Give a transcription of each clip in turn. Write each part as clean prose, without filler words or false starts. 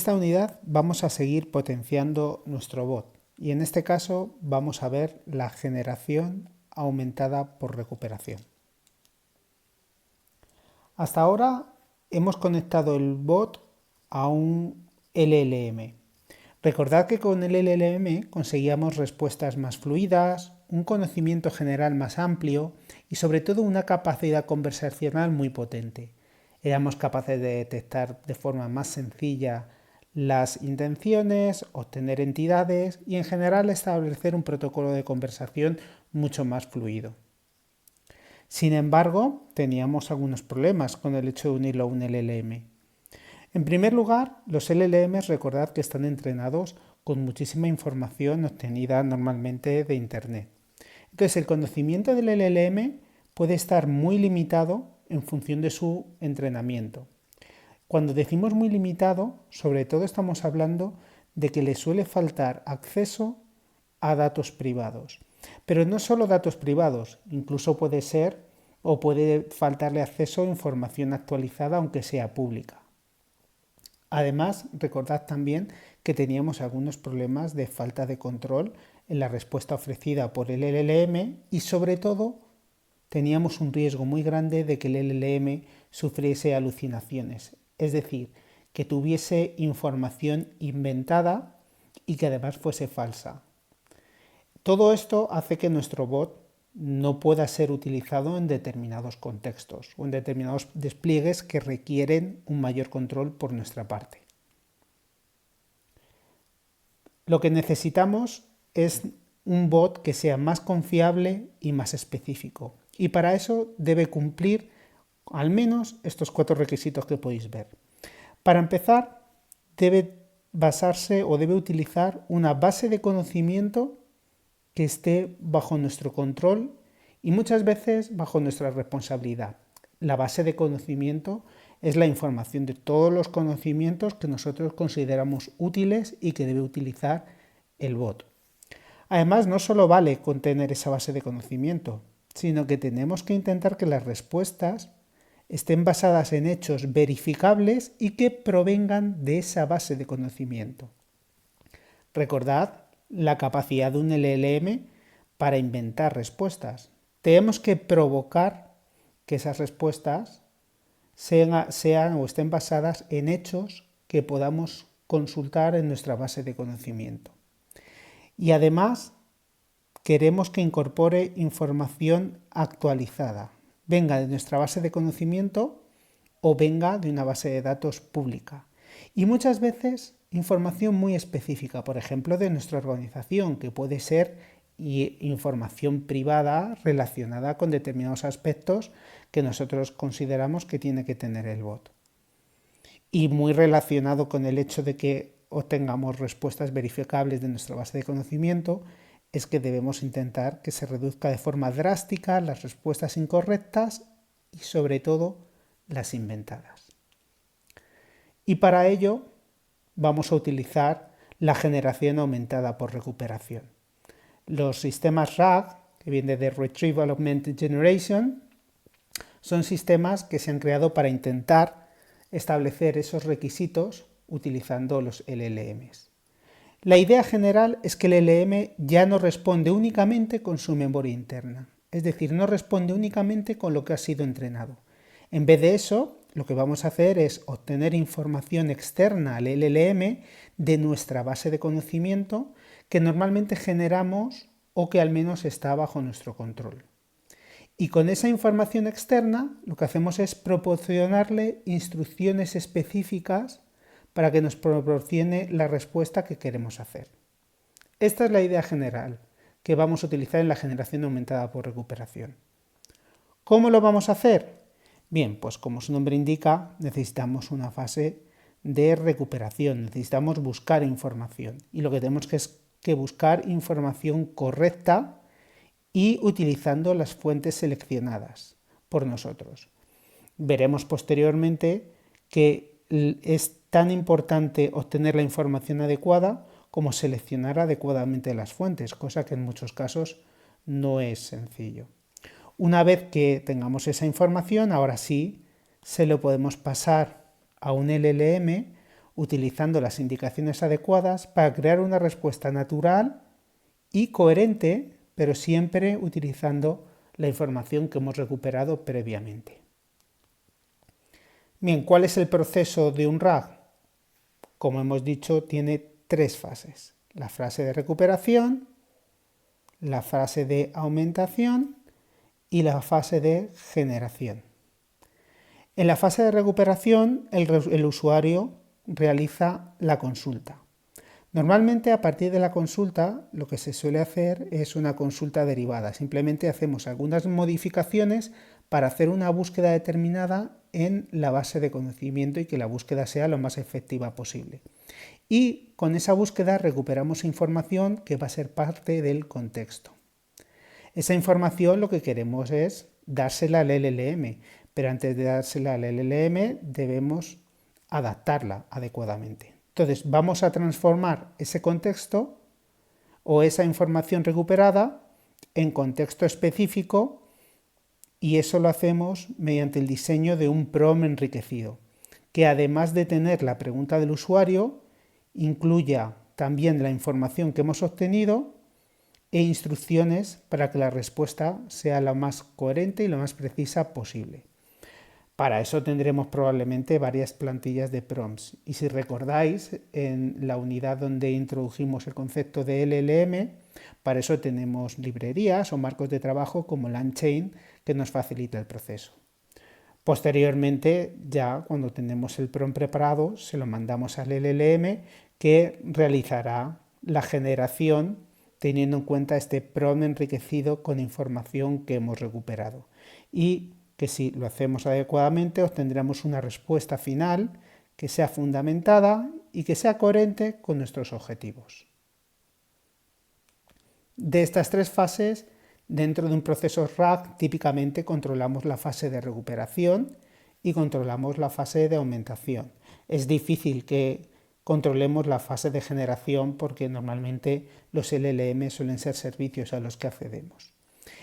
esta unidad vamos a seguir potenciando nuestro bot y en este caso vamos a ver la generación aumentada por recuperación. Hasta ahora hemos conectado el bot a un LLM. Recordad que con el LLM conseguíamos respuestas más fluidas, un conocimiento general más amplio y sobre todo una capacidad conversacional muy potente. Éramos capaces de detectar de forma más sencilla las intenciones, obtener entidades y en general establecer un protocolo de conversación mucho más fluido. Sin embargo, teníamos algunos problemas con el hecho de unirlo a un LLM. En primer lugar, los LLMs recordad que están entrenados con muchísima información obtenida normalmente de Internet. Entonces, el conocimiento del LLM puede estar muy limitado en función de su entrenamiento. Cuando decimos muy limitado, sobre todo estamos hablando de que le suele faltar acceso a datos privados. Pero no solo datos privados, incluso puede ser o puede faltarle acceso a información actualizada aunque sea pública. Además, recordad también que teníamos algunos problemas de falta de control en la respuesta ofrecida por el LLM y sobre todo teníamos un riesgo muy grande de que el LLM sufriese alucinaciones, es decir, que tuviese información inventada y que además fuese falsa. Todo esto hace que nuestro bot no pueda ser utilizado en determinados contextos o en determinados despliegues que requieren un mayor control por nuestra parte. Lo que necesitamos es un bot que sea más confiable y más específico. Y para eso debe cumplir al menos estos 4 requisitos que podéis ver. Para empezar, debe basarse o debe utilizar una base de conocimiento que esté bajo nuestro control y muchas veces bajo nuestra responsabilidad. La base de conocimiento es la información de todos los conocimientos que nosotros consideramos útiles y que debe utilizar el bot. Además, no solo vale con tener esa base de conocimiento, sino que tenemos que intentar que las respuestas estén basadas en hechos verificables y que provengan de esa base de conocimiento. Recordad la capacidad de un LLM para inventar respuestas. Tenemos que provocar que esas respuestas sean o estén basadas en hechos que podamos consultar en nuestra base de conocimiento. Y además queremos que incorpore información actualizada, venga de nuestra base de conocimiento o venga de una base de datos pública. Y muchas veces información muy específica, por ejemplo, de nuestra organización, que puede ser información privada relacionada con determinados aspectos que nosotros consideramos que tiene que tener el bot. Y muy relacionado con el hecho de que obtengamos respuestas verificables de nuestra base de conocimiento, es que debemos intentar que se reduzca de forma drástica las respuestas incorrectas y sobre todo las inventadas. Y para ello vamos a utilizar la generación aumentada por recuperación. Los sistemas RAG, que vienen de Retrieval Augmented Generation, son sistemas que se han creado para intentar establecer esos requisitos utilizando los LLMs. La idea general es que el LLM ya no responde únicamente con su memoria interna, es decir, no responde únicamente con lo que ha sido entrenado. En vez de eso, lo que vamos a hacer es obtener información externa al LLM de nuestra base de conocimiento que normalmente generamos o que al menos está bajo nuestro control. Y con esa información externa lo que hacemos es proporcionarle instrucciones específicas para que nos proporcione la respuesta que queremos hacer. Esta es la idea general que vamos a utilizar en la generación aumentada por recuperación. ¿Cómo lo vamos a hacer? Bien, pues como su nombre indica, necesitamos una fase de recuperación, necesitamos buscar información y lo que tenemos que buscar información correcta y utilizando las fuentes seleccionadas por nosotros. Veremos posteriormente que es tan importante obtener la información adecuada como seleccionar adecuadamente las fuentes, cosa que en muchos casos no es sencillo. Una vez que tengamos esa información, ahora sí se lo podemos pasar a un LLM utilizando las indicaciones adecuadas para crear una respuesta natural y coherente, pero siempre utilizando la información que hemos recuperado previamente. Bien, ¿cuál es el proceso de un RAG? Como hemos dicho, tiene 3 fases. La fase de recuperación, la fase de aumentación y la fase de generación. En la fase de recuperación, el usuario realiza la consulta. Normalmente, a partir de la consulta, lo que se suele hacer es una consulta derivada. Simplemente hacemos algunas modificaciones para hacer una búsqueda determinada en la base de conocimiento y que la búsqueda sea lo más efectiva posible. Y con esa búsqueda recuperamos información que va a ser parte del contexto. Esa información lo que queremos es dársela al LLM, pero antes de dársela al LLM debemos adaptarla adecuadamente. Entonces vamos a transformar ese contexto o esa información recuperada en contexto específico y eso lo hacemos mediante el diseño de un prompt enriquecido, que además de tener la pregunta del usuario, incluya también la información que hemos obtenido e instrucciones para que la respuesta sea lo más coherente y lo más precisa posible. Para eso tendremos probablemente varias plantillas de prompts. Y si recordáis, en la unidad donde introdujimos el concepto de LLM, para eso tenemos librerías o marcos de trabajo como LangChain que nos facilita el proceso. Posteriormente, ya cuando tenemos el prompt preparado, se lo mandamos al LLM que realizará la generación teniendo en cuenta este prompt enriquecido con información que hemos recuperado. Y que si lo hacemos adecuadamente obtendremos una respuesta final que sea fundamentada y que sea coherente con nuestros objetivos. De estas 3 fases, dentro de un proceso RAG típicamente controlamos la fase de recuperación y controlamos la fase de aumentación. Es difícil que controlemos la fase de generación porque normalmente los LLM suelen ser servicios a los que accedemos.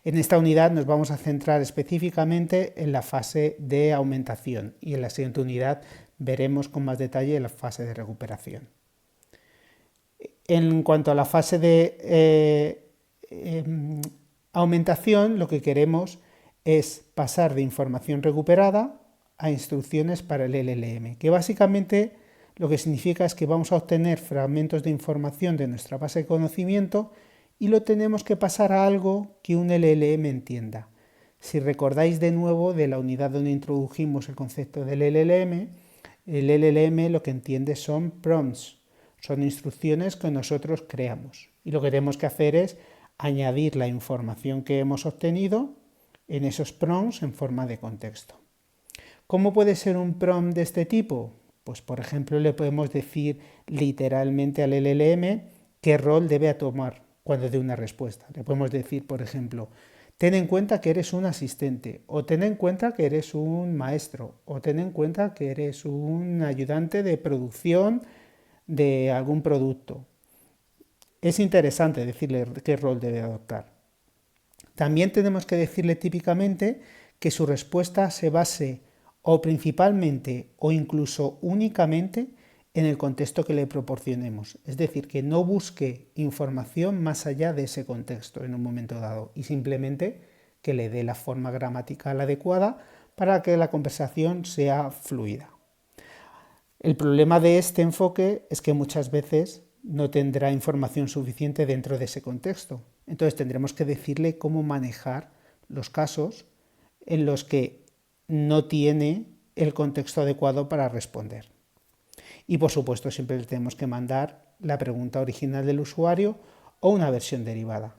En esta unidad nos vamos a centrar específicamente en la fase de aumentación y en la siguiente unidad veremos con más detalle la fase de recuperación. En cuanto a la fase de aumentación, lo que queremos es pasar de información recuperada a instrucciones para el LLM, que básicamente lo que significa es que vamos a obtener fragmentos de información de nuestra base de conocimiento y lo tenemos que pasar a algo que un LLM entienda. Si recordáis de nuevo de la unidad donde introdujimos el concepto del LLM, el LLM lo que entiende son prompts, son instrucciones que nosotros creamos. Y lo que tenemos que hacer es añadir la información que hemos obtenido en esos prompts en forma de contexto. ¿Cómo puede ser un prompt de este tipo? Pues por ejemplo le podemos decir literalmente al LLM qué rol debe tomar cuando dé una respuesta. Le podemos decir, por ejemplo, ten en cuenta que eres un asistente, o ten en cuenta que eres un maestro, o ten en cuenta que eres un ayudante de producción de algún producto. Es interesante decirle qué rol debe adoptar. También tenemos que decirle típicamente que su respuesta se base o principalmente o incluso únicamente en el contexto que le proporcionemos. Es decir, que no busque información más allá de ese contexto en un momento dado y simplemente que le dé la forma gramatical adecuada para que la conversación sea fluida. El problema de este enfoque es que muchas veces no tendrá información suficiente dentro de ese contexto. Entonces tendremos que decirle cómo manejar los casos en los que no tiene el contexto adecuado para responder. Y por supuesto siempre le tenemos que mandar la pregunta original del usuario o una versión derivada.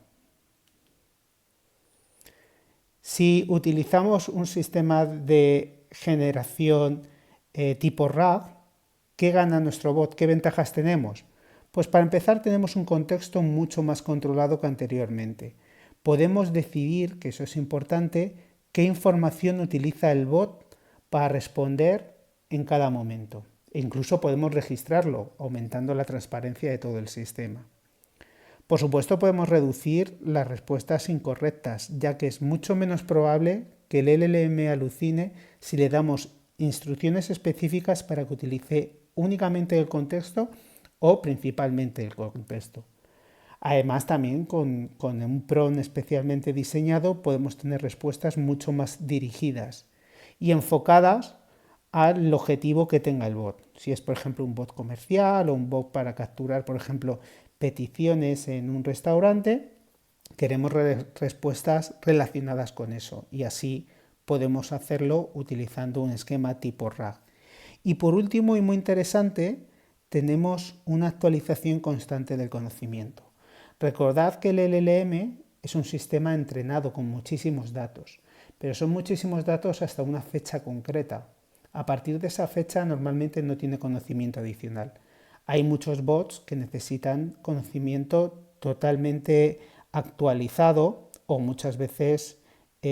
Si utilizamos un sistema de generación tipo RAG, ¿qué gana nuestro bot? ¿Qué ventajas tenemos? Pues para empezar tenemos un contexto mucho más controlado que anteriormente. Podemos decidir, que eso es importante, qué información utiliza el bot para responder en cada momento. E incluso podemos registrarlo, aumentando la transparencia de todo el sistema. Por supuesto podemos reducir las respuestas incorrectas, ya que es mucho menos probable que el LLM alucine si le damos instrucciones específicas para que utilice únicamente del contexto o principalmente del contexto. Además, también con un prompt especialmente diseñado podemos tener respuestas mucho más dirigidas y enfocadas al objetivo que tenga el bot. Si es, por ejemplo, un bot comercial o un bot para capturar, por ejemplo, peticiones en un restaurante, queremos respuestas relacionadas con eso y así podemos hacerlo utilizando un esquema tipo RAG. Y por último, y muy interesante, tenemos una actualización constante del conocimiento. Recordad que el LLM es un sistema entrenado con muchísimos datos, pero son muchísimos datos hasta una fecha concreta. A partir de esa fecha normalmente no tiene conocimiento adicional. Hay muchos bots que necesitan conocimiento totalmente actualizado o muchas veces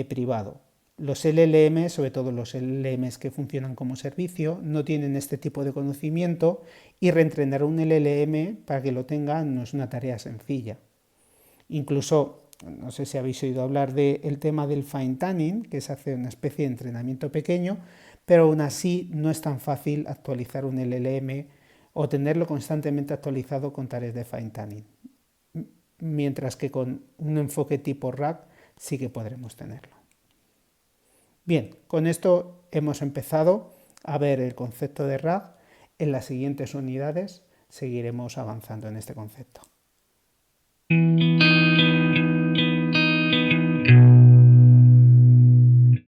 privado. Los LLM, sobre todo los LLMs que funcionan como servicio, no tienen este tipo de conocimiento y reentrenar un LLM para que lo tenga no es una tarea sencilla. Incluso, no sé si habéis oído hablar del tema del fine tuning, que es hacer una especie de entrenamiento pequeño, pero aún así no es tan fácil actualizar un LLM o tenerlo constantemente actualizado con tareas de fine tuning. Mientras que con un enfoque tipo RAG sí que podremos tenerlo. Bien, con esto hemos empezado a ver el concepto de RAG. En las siguientes unidades seguiremos avanzando en este concepto.